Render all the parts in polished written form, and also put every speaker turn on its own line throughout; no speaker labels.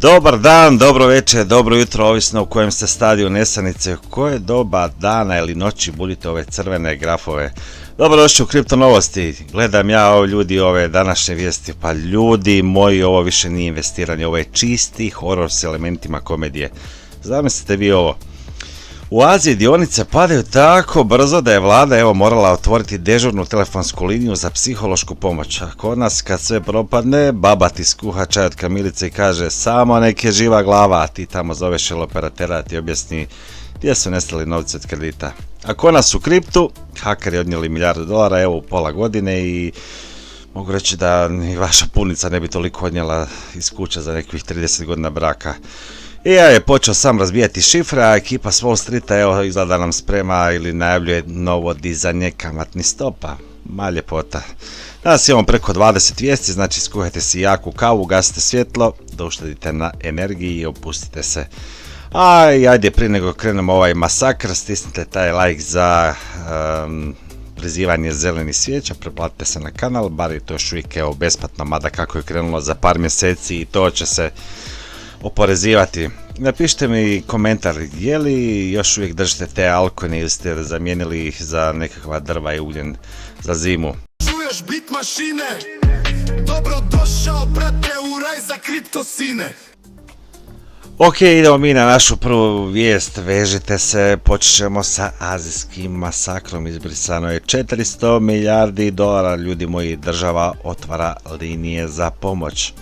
Dobar dan, dobro večer, dobro jutro, ovisno u kojem ste stadiju nesanice, u koje doba dana ili noći budite ove crvene grafove. Dobrodošli u Kripto novosti. Gledam ja ljudi ove današnje vijesti, pa ljudi moji, ovo više nije investiranje, ovo je čisti horor s elementima komedije. Zamislite vi ovo. U Aziji dionice padaju tako brzo da je vlada morala otvoriti dežurnu telefonsku liniju za psihološku pomoć. A kod nas kad sve propadne, baba ti skuha čaj od kamilice i kaže samo nek je živa glava, a ti tamo zoveš operatera, ti objasni gdje su nestali novci od kredita. A kod nas u kriptu, hakeri odnijeli milijardu dolara u pola godine i mogu reći da ni vaša punica ne bi toliko odnijela iz kuće za nekih 30 godina braka. Ja je počeo sam razbijati šifre, a ekipa s Wall Streeta izgleda nam sprema ili najavljuje novo dizanje kamatnih stopa. Ma ljepota. Danas imamo preko 20 vijesti, znači skuhajte si jaku kavu, gasite svjetlo, da uštedite na energiji i opustite se. Ajde, prije nego krenemo ovaj masakr, stisnite taj like za prizivanje zelenih svijeća, preplatite se na kanal, bar je to još uvijek besplatno, mada kako je krenulo za par mjeseci i to će se oporezivati. Napišite mi komentar, je li još uvijek držite te alkone ili ste zamijenili ih za nekakva drva i ugljen za zimu.
Čuješ bit mašine, dobro došao brate u raj za kripto sine.
Ok, idemo mi na našu prvu vijest, vežite se, počet ćemo sa azijskim masakrom, izbrisano je 400 milijardi dolara, ljudi moji, država otvara linije za pomoć.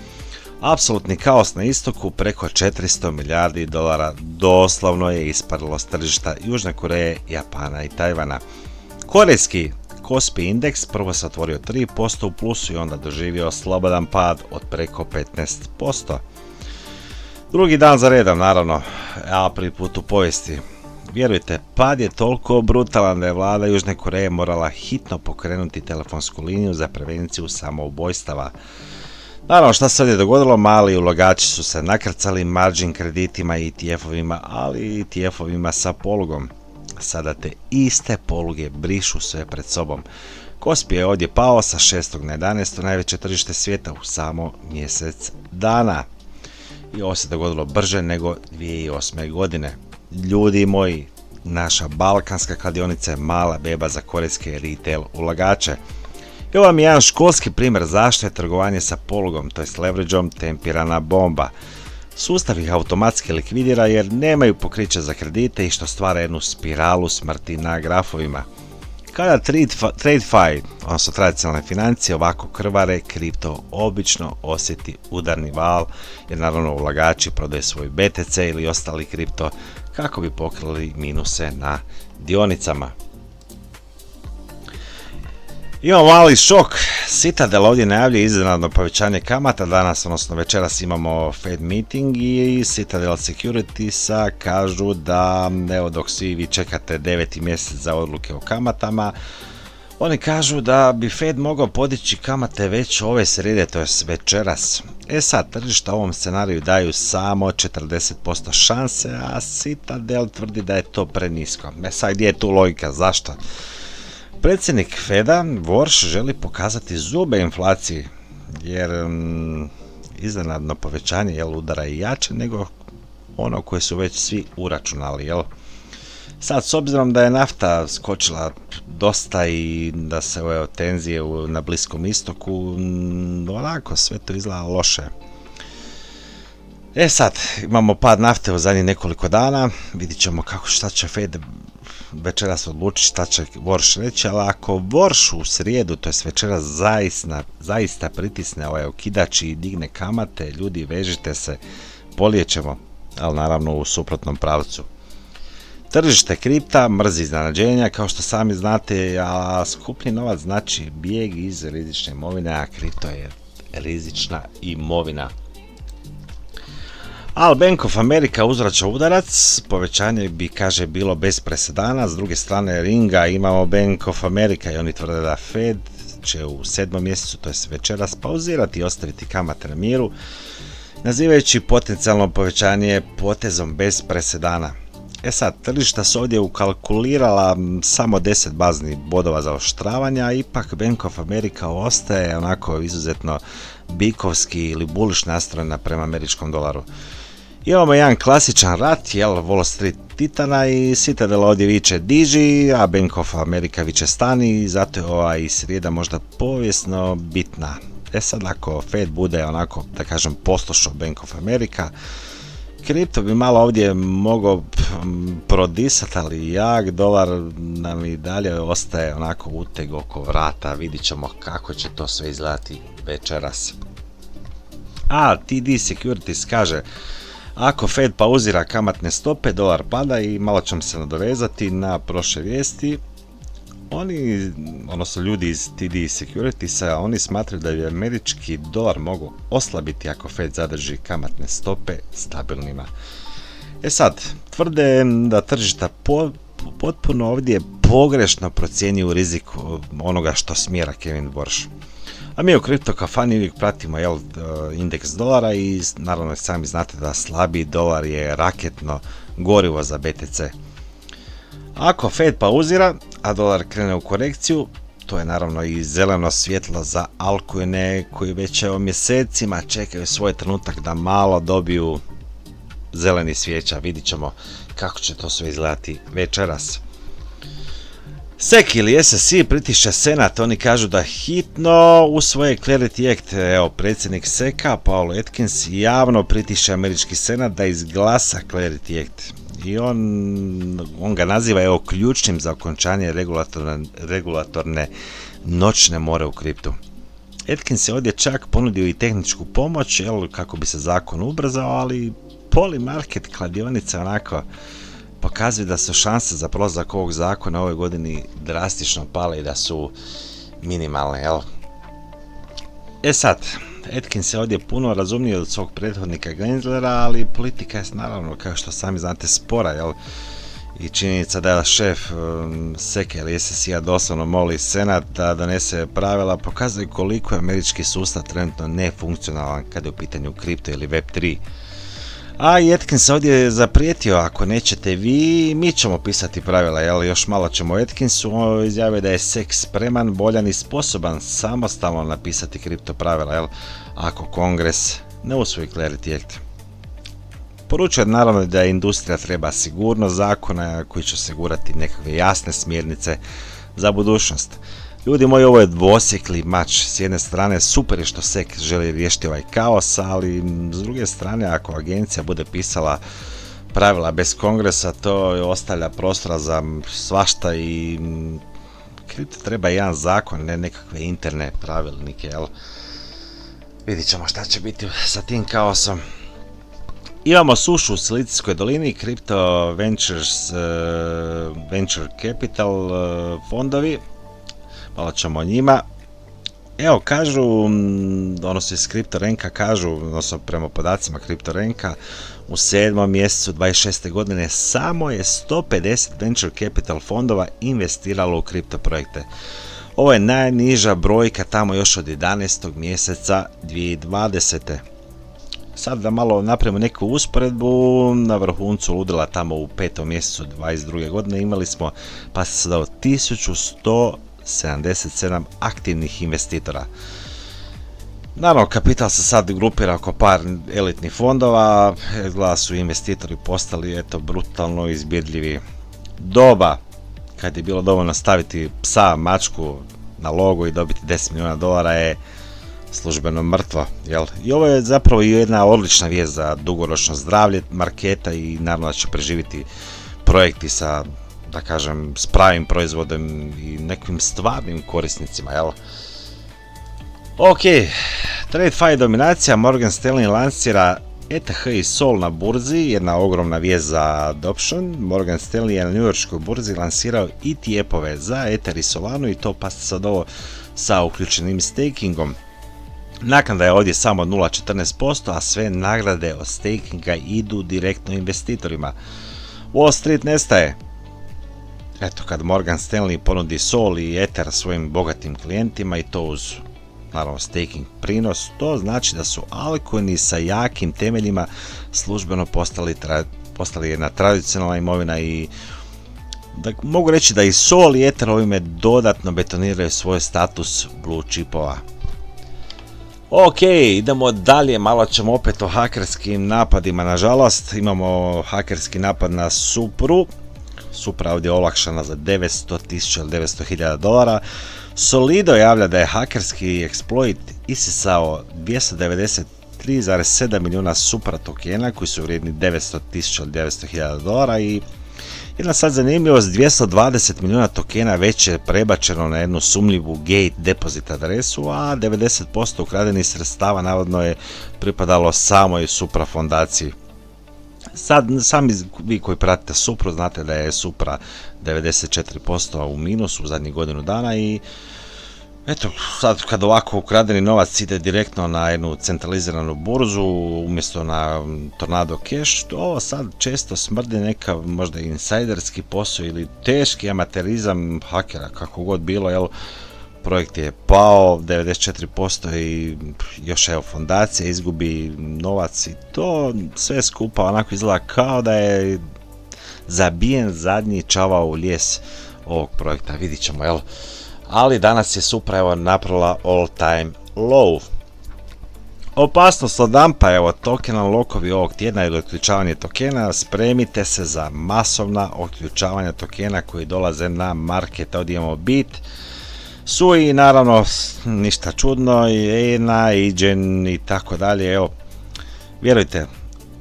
Apsolutni kaos na istoku, preko 400 milijardi dolara doslovno je isparilo s tržišta Južne Koreje, Japana i Tajvana. Korejski Kospi indeks prvo se otvorio 3% u plusu i onda doživio slobodan pad od preko 15%. Drugi dan za redom, naravno, a prvi put u povijesti. Vjerujte, pad je toliko brutalan da je vlada Južne Koreje morala hitno pokrenuti telefonsku liniju za prevenciju samoubojstava. Naravno, šta se ovdje dogodilo, mali ulagači su se nakrcali margin kreditima i ETF-ovima, ali i ETF-ovima sa polugom. Sada te iste poluge brišu sve pred sobom. Kospi je ovdje pao sa 6. na 11. najveće tržište svijeta u samo mjesec dana. I ovo se dogodilo brže nego 2008. godine. Ljudi moji, naša balkanska kladionica je mala beba za korejske retail ulagače. I ovo vam je jedan školski primjer zašto je trgovanje sa polugom, to jest leverageom, tempirana bomba. Sustav ih automatski likvidira jer nemaju pokriće za kredite i što stvara jednu spiralu smrti na grafovima. Kada TradeFi, odnosno tradicionalne financije, ovako krvare, kripto obično osjeti udarni val jer naravno ulagači prodaju svoj BTC ili ostali kripto kako bi pokrili minuse na dionicama. Imamo mali šok, Citadel ovdje najavljuje iznenadno povećanje kamata, danas odnosno večeras imamo Fed meeting i Citadel Securitiesa kažu da dok svi vi čekate 9. mjesec za odluke o kamatama, oni kažu da bi Fed mogao podići kamate već ove srijede, to je večeras. Sad, tržišta u ovom scenariju daju samo 40% šanse, a Citadel tvrdi da je to prenisko. Sad, gdje je tu logika, zašto? Predsjednik Feda, Warsh, želi pokazati zube inflaciji, jer iznenadno povećanje udara i jače nego ono koje su već svi uračunali. Sad, s obzirom da je nafta skočila dosta i da se ove tenzije na Bliskom istoku, onako sve to izgleda loše. Sad, imamo pad nafte u zadnjih nekoliko dana, vidit ćemo šta će Fed večeras odlučiti, šta će Warsh reći, ali ako Warsh u srijedu, to je večeras zaista pritisne ovaj okidač i digne kamate, ljudi vežite se, polijećemo, ali naravno u suprotnom pravcu. Tržište kripta mrzi iznenađenja, kao što sami znate, a skupni novac znači bijeg iz rizične imovine, a kripto je rizična imovina. Ali Bank of America uzvraća udarac, povećanje bi, kaže, bilo bez presedana, s druge strane ringa imamo Bank of America i oni tvrde da Fed će u 7. mjesecu, to je večeras, pauzirati i ostaviti kamate na miru, nazivajući potencijalno povećanje potezom bez presedana. E sad, tržišta su ovdje ukalkulirala samo 10 baznih bodova za oštravanja, a ipak Bank of America ostaje onako izuzetno bikovski ili bullish nastrojena prema američkom dolaru. Imamo jedan klasičan rat, Wall Street titana i Citadel ovdje viče diži, a Bank of America viče stani, zato je ova i srijeda možda povijesno bitna. E sad, ako Fed bude onako, da kažem, poslušao Bank of America, kripto bi malo ovdje mogao prodisati, ali jak dolar nam i dalje ostaje onako uteg oko vrata. Vidit ćemo kako će to sve izgledati večeras. A TD Securities kaže, ako Fed pauzira kamatne stope, dolar pada i malo ćemo se nadovezati na prošle vijesti. Oni, odnosno ljudi iz TD Securitiesa, oni smatraju da bi američki dolar mogao oslabiti ako Fed zadrži kamatne stope stabilnima. E sad, tvrde da tržišta potpuno ovdje pogrešno procjenjuju rizik onoga što smjera Kevin Warsh. A mi u Kripto kafani uvijek pratimo indeks dolara i naravno sami znate da slabiji dolar je raketno gorivo za BTC. Ako Fed pauzira, a dolar krene u korekciju, to je naravno i zeleno svjetlo za altcoine koji već mjesecima čekaju svoj trenutak da malo dobiju zeleni svjeća. Vidit ćemo kako će to sve izgledati večeras. SEC ili SEC pritišće Senat, oni kažu da hitno u svoje Clarity Act, predsjednik SEC-a Paul Atkins javno pritišće američki Senat da izglasa Clarity Act. I on ga naziva ključnim za okončanje regulatorne noćne more u kriptu. Atkins je ovdje čak ponudio i tehničku pomoć kako bi se zakon ubrzao, ali Polymarket kladionice onako pokazuju da su šanse za prolazak ovog zakona ove godini drastično pale i da su minimalne. E sad, Atkins je ovdje puno razumniji od svog prethodnika Genslera, ali politika je naravno, kao što sami znate, spora, i činjenica da šef SEC ili SEC-a doslovno moli Senat da donese pravila pokazuje koliko je američki sustav trenutno nefunkcionalan kada je u pitanju kripto ili Web3. A i Atkins ovdje zaprijetio, ako nećete vi, mi ćemo pisati pravila, još malo ćemo Atkinsu, on izjavio da je SEC spreman, voljan i sposoban samostalno napisati kripto pravila, ako Kongres ne usvoji Clarity Act. Poručuje naravno da industrija treba sigurnost zakona koji će osigurati nekakve jasne smjernice za budućnost. Ljudi moji, ovo je dvosjekli mač. S jedne strane super je što SEC želi riješiti ovaj kaos, ali s druge strane ako agencija bude pisala pravila bez kongresa, to ostavlja prostora za svašta i kripto treba jedan zakon, ne nekakve interne pravilnike, Vidit ćemo šta će biti sa tim kaosom. Imamo sušu u Silicijskoj dolini, Crypto Ventures, Venture Capital fondovi. Malo ćemo o njima. Kažu, odnosno iz CryptoRanka kažu, odnosno prema podacima CryptoRanka, u 7. mjesecu 26. godine samo je 150 Venture Capital fondova investiralo u kripto projekte. Ovo je najniža brojka tamo još od 11. mjeseca 2020. Sad da malo napravimo neku usporedbu, na vrhuncu ludila tamo u 5. mjesecu 2022. godine imali smo, pa se dao 1177 aktivnih investitora. Naravno, kapital se sad grupira oko par elitnih fondova, izgleda su investitori postali brutalno izbjedljivi. Doba, kad je bilo dovoljno staviti psa, mačku na logo i dobiti $10 milijuna je službeno mrtvo, I ovo je zapravo jedna odlična vijest za dugoročno zdravlje marketa i naravno da će preživjeti projekti sa, da kažem, s pravim proizvodom i nekim stvarnim korisnicima, Ok, TradeFi dominacija, Morgan Stanley lansira ETH i SOL na burzi, jedna ogromna vijest za adoption. Morgan Stanley je na njujorškoj burzi lansirao ETF-ove za Ether i Solanu i to pa sad ovo sa uključenim stakingom. Naknada je ovdje samo 0,14%, a sve nagrade od stakinga idu direktno investitorima. Wall Street nestaje. Kad Morgan Stanley ponudi SOL i Ether svojim bogatim klijentima i to uz naravno staking prinos, to znači da su altcoini sa jakim temeljima službeno postali postali jedna tradicionalna imovina i da, mogu reći da i Sol i Ether ovime dodatno betoniraju svoj status blue chipova. Ok, idemo dalje, malo ćemo opet o hakerskim napadima, nažalost. Imamo hakerski napad na Supru. Supra ovdje olakšana za 900.000 ili 900.000 dolara. Solido javlja da je hakerski exploit isisao 293,7 milijuna Supra tokena koji su vrijedni 900.000 ili 900.000 dolara i jedna sad zanimljivost, 220 milijuna tokena već je prebačeno na jednu sumnjivu gate deposit adresu, a 90% ukradenih sredstava navodno je pripadalo samoj Supra fondaciji. Sad, sami vi koji pratite Supru znate da je Supra 94% u minusu u zadnjih godinu dana i eto, sad kad ovako ukradeni novac ide direktno na jednu centraliziranu burzu umjesto na Tornado Cash, ovo sad često smrdi neka možda insajderski posao ili teški amaterizam hakera, kako god bilo, jel, projekt je pao 94% i još evo fondacija izgubi novac i to sve skupa onako izgleda kao da je zabijen zadnji čavao u lijes ovog projekta, vidit ćemo, jel. Ali danas je Supra evo napravila all time low. Opasnost od dumpa, evo tokena lokovi ovog tjedna ili otključavanje tokena, spremite se za masovna otključavanja tokena koji dolaze na market, ovdje imamo Bit, Sui, naravno ništa čudno, i ENA, IGEN i tako dalje, evo, vjerujte,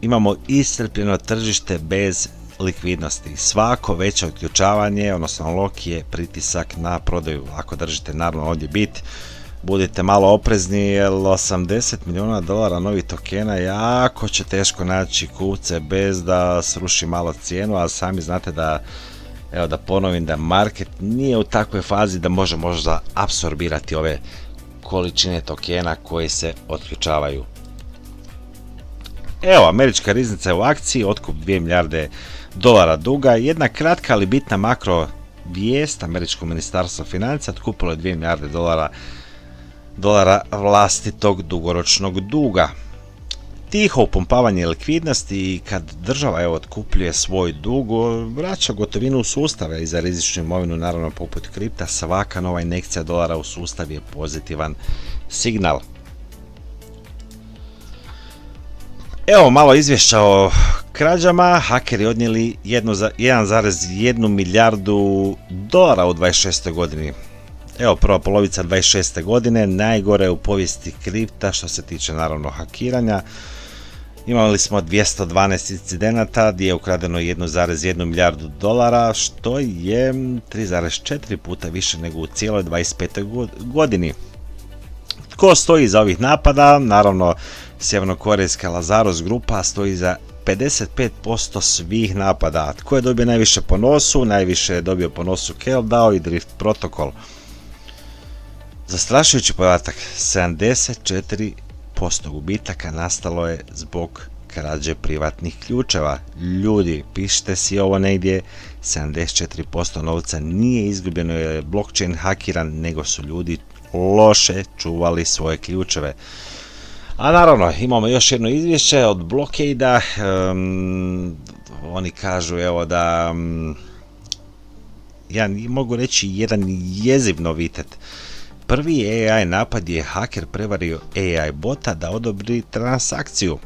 imamo iscrpljeno tržište bez likvidnosti. Svako veće otključavanje, odnosno lock je pritisak na prodaju. Ako držite naravno ovdje Bit, budite malo oprezni jer 80 milijuna dolara novih tokena jako će teško naći kupce bez da sruši malo cijenu, a sami znate da, evo da ponovim, da market nije u takvoj fazi da može možda apsorbirati ove količine tokena koji se otključavaju. Evo, američka riznica je u akciji, otkup 2 milijarde dolara duga. Jedna kratka ali bitna makro vijest, američko ministarstvo financija otkupilo je 2 milijarde dolara vlastitog dugoročnog duga. Tiho upumpavanje likvidnosti i kad država evo otkupljuje svoj dug, vraća gotovinu u sustave i za rizičnu imovinu, naravno poput kripta, svaka nova injekcija dolara u sustav je pozitivan signal. Evo malo izvješća o krađama. Hakeri odnijeli 1,1 milijardu dolara u 26. godini. Evo, prva polovica 26. godine, najgore u povijesti kripta što se tiče naravno hakiranja. Imali smo 212 incidenata gdje je ukradeno 1,1 milijardu dolara, što je 3,4 puta više nego u cijeloj 25. godini. Tko stoji iza ovih napada? Naravno, sjevernokorejska Lazarus grupa stoji za 55% svih napada. Tko je dobio najviše po nosu? Najviše je dobio po nosu Keldao i Drift Protocol. Zastrašujući podatak, 74% gubitaka nastalo je zbog krađe privatnih ključeva. Ljudi, pišite si ovo negdje, 74% novca nije izgubljeno jer je blockchain hakiran, nego su ljudi loše čuvali svoje ključeve. A naravno, imamo još jedno izvješće od Blockade-a, oni kažu evo da, ja mogu reći jedan jeziv novitet. Prvi AI napad je haker prevario AI bota da odobri transakciju.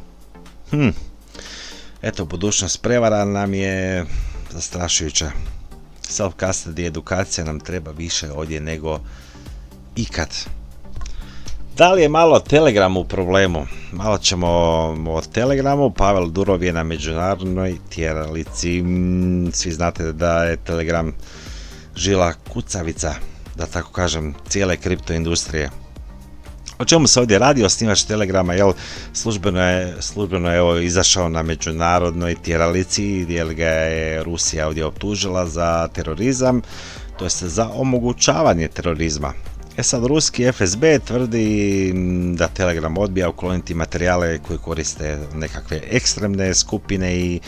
Eto, budućnost prevara nam je zastrašujuća. Self-custody edukacija nam treba više ovdje nego ikad. Da li je malo Telegram u problemu? Malo ćemo o Telegramu. Pavel Durov je na međunarodnoj tjeralici. Svi znate da je Telegram žila kucavica, da tako kažem, cijele kripto industrije. O čemu se ovdje radi? Osnivač Telegrama, jel, službeno je evo izašao na međunarodnoj tjeralici jer ga je Rusija ovdje optužila za terorizam, to jest za omogućavanje terorizma. Sad, ruski FSB tvrdi da Telegram odbija ukloniti materijale koji koriste nekakve ekstremne skupine i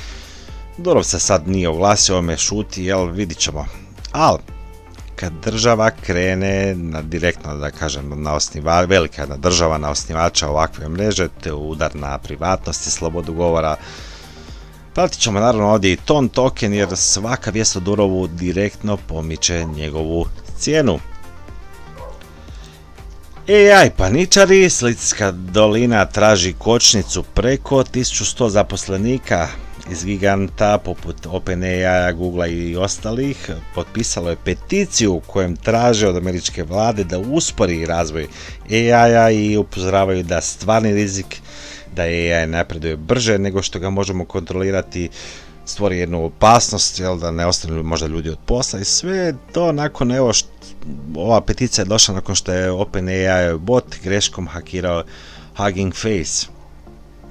Durov se sad nije oglasio, me šuti, jel, vidit ćemo. Ali, kad država krene direktno, da kažem, velika država na osnivača ovakve mreže, te udar na privatnost i slobodu govora, Pratit ćemo naravno ovdje i ton token jer svaka vijest o Durovu direktno pomiče njegovu cijenu. AI paničari, Silicijska dolina traži kočnicu preko 1100 zaposlenika iz giganta poput OpenAI, Googlea i ostalih. Potpisalo je peticiju kojem traže od američke vlade da uspori razvoj AI-a i upozoravaju da stvarni rizik da AI napreduje brže nego što ga možemo kontrolirati, stvori jednu opasnost, da ne ostanu možda ljudi od posla i sve to nakon ova peticija je došla nakon što je OpenAI bot greškom hakirao Hugging Face.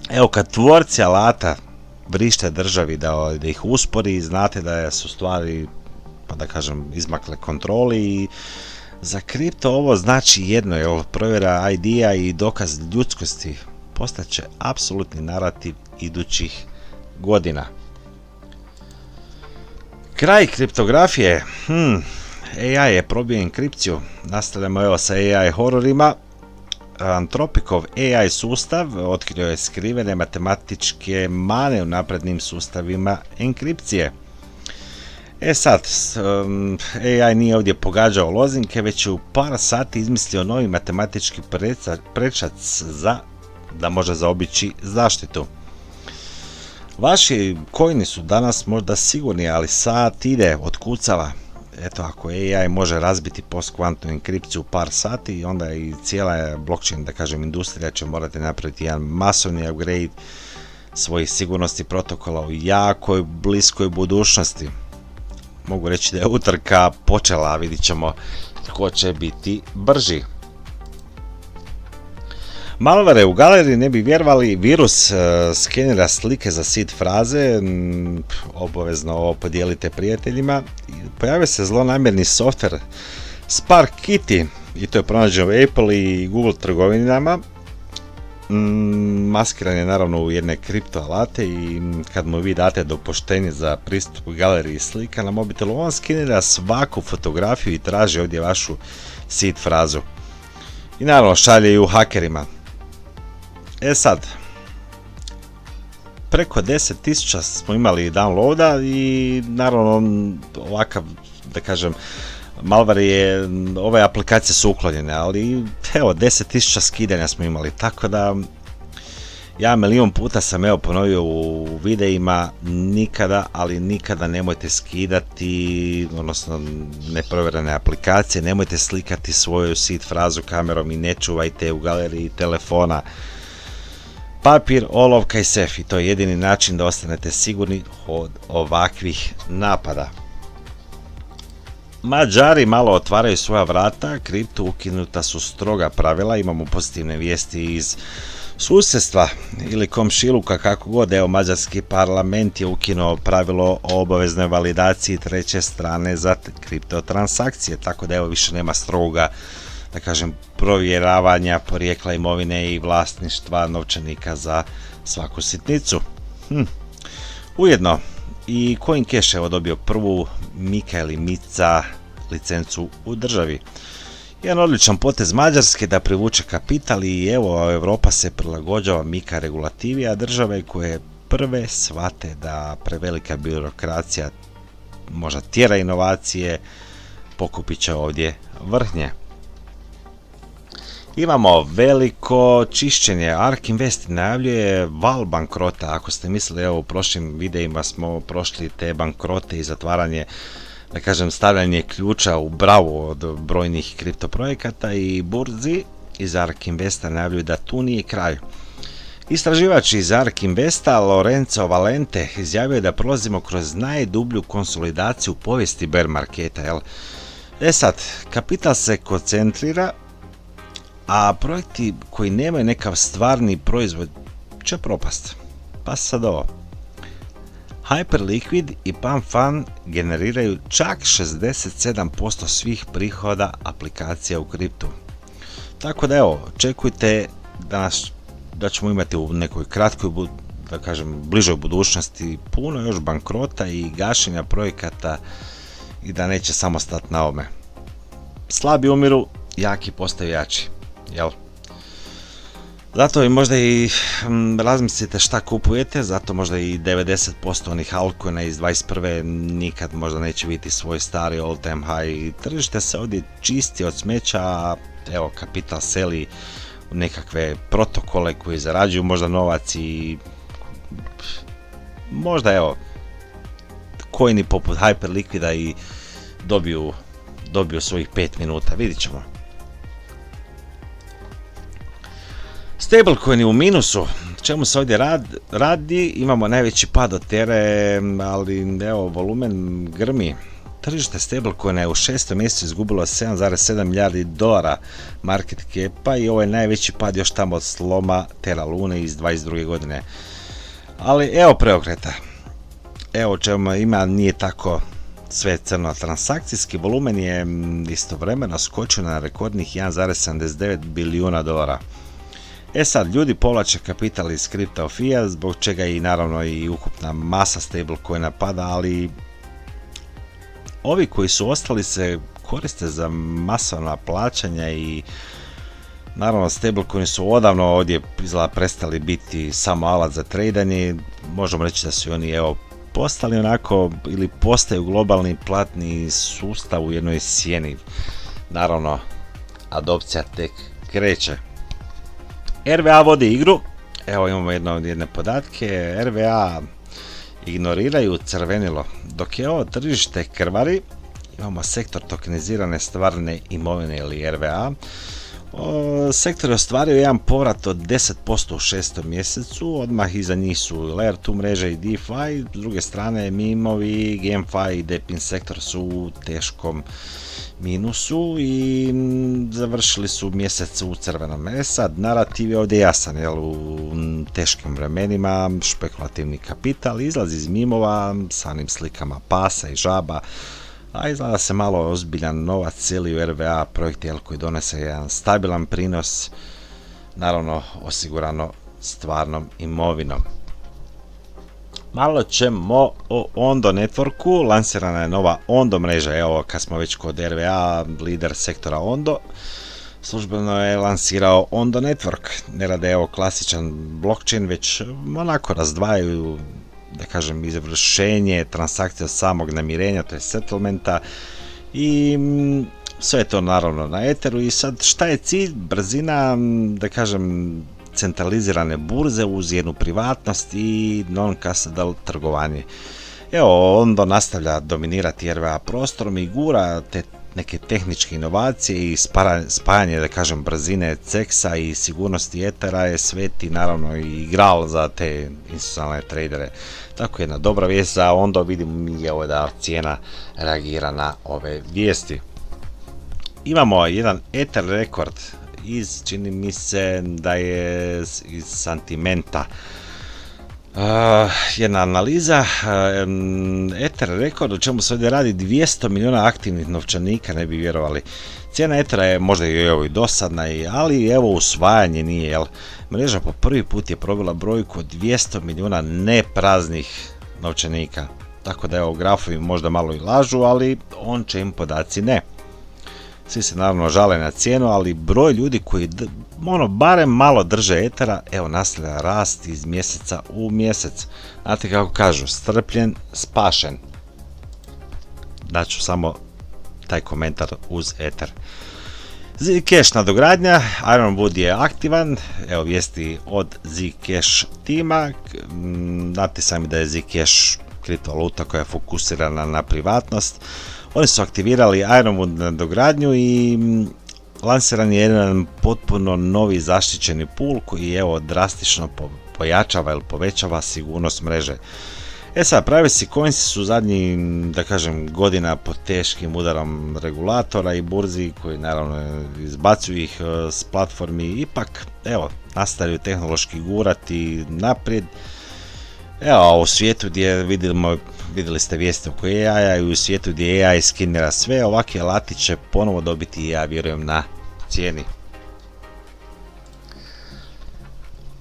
Evo, kad tvorci alata vrište državi da ih uspori, znate da su stvari, pa da kažem, izmakle kontroli i za kripto ovo znači jedno, jer provjera ID-a i dokaz ljudskosti postaće apsolutni narativ idućih godina. Kraj kriptografije. AI je probio enkripciju. Nastavljamo sa AI hororima. Antropikov AI sustav otkrio je skrivene matematičke mane u naprednim sustavima enkripcije. Sad, AI nije ovdje pogađao lozinke, već je u par sati izmislio novi matematički prečac da može zaobići zaštitu. Vaši coini su danas možda sigurni, ali sat ide, otkucava. Eto, ako AI može razbiti postkvantnu enkripciju u par sati, onda i cijela blockchain, da kažem, industrija će morati napraviti jedan masovni upgrade svojih sigurnosti protokola u jakoj, bliskoj budućnosti. Mogu reći da je utrka počela, a vidit ćemo tko će biti brži. Malware u galeriji, ne bi vjerovali, virus skenira slike za seed fraze, obavezno ovo podijelite prijateljima. Pojavio se zlonamjerni softver Spark Kitty i to je pronađeno u Apple i Google trgovinama. Maskiran je naravno u jedne kripto alate i kad mu vi date dopuštenje za pristup galeriji slika na mobitelu, on skenira svaku fotografiju i traži ovdje vašu seed frazu. I naravno šalje ju hakerima. Sad, preko 10.000 smo imali downloada i naravno ovakav, da kažem, malware je, ove aplikacije su uklonjene, ali evo 10.000 skidanja smo imali, tako da ja milion puta sam ponovio u videima, nikada, ali nikada nemojte skidati, odnosno neprovjerene aplikacije, nemojte slikati svoju seed frazu kamerom i ne čuvajte u galeriji telefona. Papir, olovka i sef, i to je jedini način da ostanete sigurni od ovakvih napada. Mađari malo otvaraju svoja vrata, kriptu ukinuta su stroga pravila, imamo pozitivne vijesti iz susjedstva ili komšiluka, kako god. Evo, mađarski parlament je ukinuo pravilo o obaveznoj validaciji treće strane za kripto transakcije, tako da evo više nema strogoga, da kažem, provjeravanja porijekla imovine i vlasništva novčanika za svaku sitnicu. Ujedno i CoinCash je dobio prvu Mika ili Mica licencu u državi. Jedan odličan potez Mađarske da privuče kapital i evo, Europa se prilagođava Mika regulativi, a države koje prve shvate da prevelika birokracija možda tjera inovacije, pokupit će ovdje vrhnje. Imamo veliko čišćenje. ARK Invest najavljuje val bankrota. Ako ste mislili, evo, u prošlim videima smo prošli te bankrote i zatvaranje, da kažem, stavljanje ključa u bravu od brojnih kriptoprojekata i burzi iz ARK Investa najavljuju da tu nije kraj. Istraživač iz ARK Investa Lorenzo Valente izjavio je da prolazimo kroz najdublju konsolidaciju u povijesti bear marketa. Sad, kapital se koncentrira, a projekti koji nemaju nekav stvarni proizvod će propast. Pa sad ovo. Hyperliquid i PanFun generiraju čak 67% svih prihoda aplikacija u kriptu. Tako da evo, očekujte da ćemo imati u nekoj kratkoj, da kažem, bližoj budućnosti puno još bankrota i gašenja projekata i da neće samo stati na ovome. Slabi umiru, jaki postaju jači. Jel? Zato i možda i razmislite šta kupujete, zato možda i 90% onih altcoina iz 21. nikad možda neće biti svoj stari all time high. Tržište se ovdje čisti od smeća, a evo kapital seli u nekakve protokole koji zarađuju možda novac i možda evo coini poput Hyperliquida i dobiju svojih 5 minuta, vidit ćemo. Stablecoin je u minusu, čemu se ovdje radi, imamo najveći pad od tere, ali evo volumen grmi. Tržište stablecoina je u 6. mjesecu izgubilo 7,7 milijardi dolara market capa i ovo je najveći pad još tamo od sloma Terra Lune iz 22. godine. Ali evo preokreta, evo čemu ima, nije tako sve crno. Transakcijski volumen je istovremeno skočio na rekordnih 1,79 bilijuna dolara. Sad, ljudi povlače kapital iz kripta u fiat, zbog čega i naravno i ukupna masa stablecoina pada, ali ovi koji su ostali se koriste za masovna plaćanja i naravno stablecoini su odavno ovdje izgleda prestali biti samo alat za tradanje. Možemo reći da su oni evo postali onako ili postaju globalni platni sustav u jednoj sjeni. Naravno, adopcija tek kreće. RVA vodi igru, evo imamo jedne podatke, RVA ignoriraju crvenilo, dok je ovo tržište krvari, imamo sektor tokenizirane stvarne imovine ili RVA. Sektor je ostvario jedan povrat od 10% u 6. mjesecu, odmah iza njih su Layer 2 mreže i DeFi, s druge strane mimovi, GameFi i Depin sektor su u teškom minusu i završili su mjesec u crvenom. Sad, narativ je ovdje jasan, jel, u teškim vremenima špekulativni kapital izlazi iz mimova sa onim slikama pasa i žaba, a izgleda se malo ozbiljan novac cijeli u RVA projekt koji donese jedan stabilan prinos, naravno osigurano stvarnom imovinom. Malo ćemo o Ondo Networku, lansirana je nova Ondo mreža, evo kad smo već kod RVA, lider sektora Ondo, službeno je lansirao Ondo Network, ne rade evo klasičan blockchain, već onako razdvajaju, da kažem, izvršenje transakcija samog namirenja, to je settlementa i sve je to naravno na Etheru. I sad šta je cilj? Brzina, da kažem, centralizirane burze uz jednu privatnost i non-custodial trgovanje. Evo, Ondo nastavlja dominirati RVA prostorom i gura te neke tehničke inovacije i spajanje, da kažem, brzine CEX-a i sigurnosti Ethera je sveti naravno i gral za te institucionalne tradere. Tako jedna dobra vijest za Ondo, vidimo mi evo da cijena reagira na ove vijesti. Imamo jedan Ether rekord čini mi se da je iz Sentimenta. Jedna analiza, Ether rekord, o čemu se ovdje radi, 200 milijuna aktivnih novčanika, ne bi vjerovali. Cijena Ethera je možda i dosadna, ali evo usvajanje nije, jel? Mreža po prvi put je probila brojku od 200 milijuna nepraznih novčanika. Tako da evo, grafovi možda malo i lažu, ali on će im podaci ne. Svi se naravno žale na cijenu, ali broj ljudi koji barem malo drže Ethera, evo nastavlja rast iz mjeseca u mjesec. Znate kako kažu, strpljen, spašen. Daću samo taj komentar uz Ether. Zcash nadogradnja, Ironwood je aktivan, evo vijesti od Zcash tima. Znate sami da je Zcash kriptovaluta koja je fokusirana na privatnost. Oni su aktivirali Ironwood nadogradnju i lansiran je jedan potpuno novi zaštićeni pool koji evo drastično pojačava ili povećava sigurnost mreže. Sad, privacy coins su zadnji, da kažem, godina pod teškim udarom regulatora i burzi koji naravno izbacuju ih s platformi, ipak evo nastavljaju tehnološki gurati naprijed. Evo, u svijetu gdje vidjeli ste vijesti oko AI-a i u svijetu gdje AI skinera sve, ovakvi alati će ponovo dobiti, ja vjerujem, na cijeni.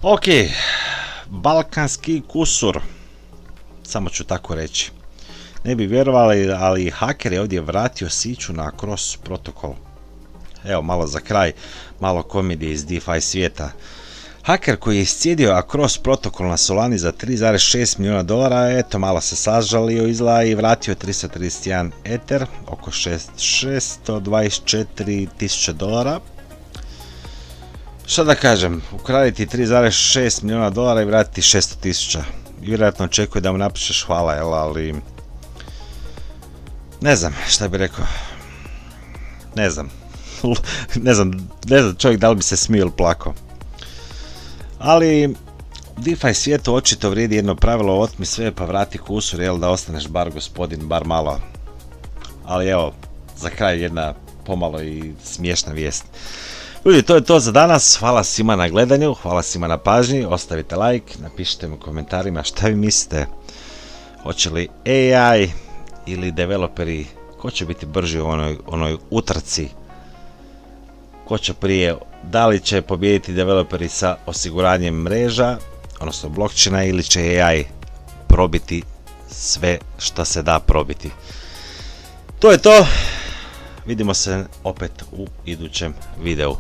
Ok, balkanski kusur, samo ću tako reći. Ne bi vjerovali, ali haker je ovdje vratio siću na cross protokol. Evo, malo za kraj, malo komedije iz DeFi svijeta. Haker koji je iscijedio Across protokol na Solani za 3,6 milijuna dolara, eto malo se sažalio izla i vratio 331 Ether, oko 624 tisuće dolara. Šta da kažem, ukraditi 3,6 milijuna dolara i vratiti 600 tisuća. Vjerojatno očekuje da mu napišeš hvala, jel, ali... Ne znam, šta bi rekao. Ne znam. ne znam čovjek da li bi se smio ili plakao. Ali u DeFi svijetu očito vrijedi jedno pravilo, otmi sve pa vrati kusur, jel, da ostaneš bar gospodin, bar malo. Ali evo, za kraj jedna pomalo i smiješna vijest. Ljudi, to je to za danas, hvala svima na gledanju, hvala svima na pažnji, ostavite like, napišite mi u komentarima šta vi mislite, hoće li AI ili developeri, ko će biti brži u onoj utrci, ko će prije, da li će pobijediti developeri sa osiguranjem mreža, odnosno blockchaina, ili će AI probiti sve što se da probiti. To je to, vidimo se opet u idućem videu.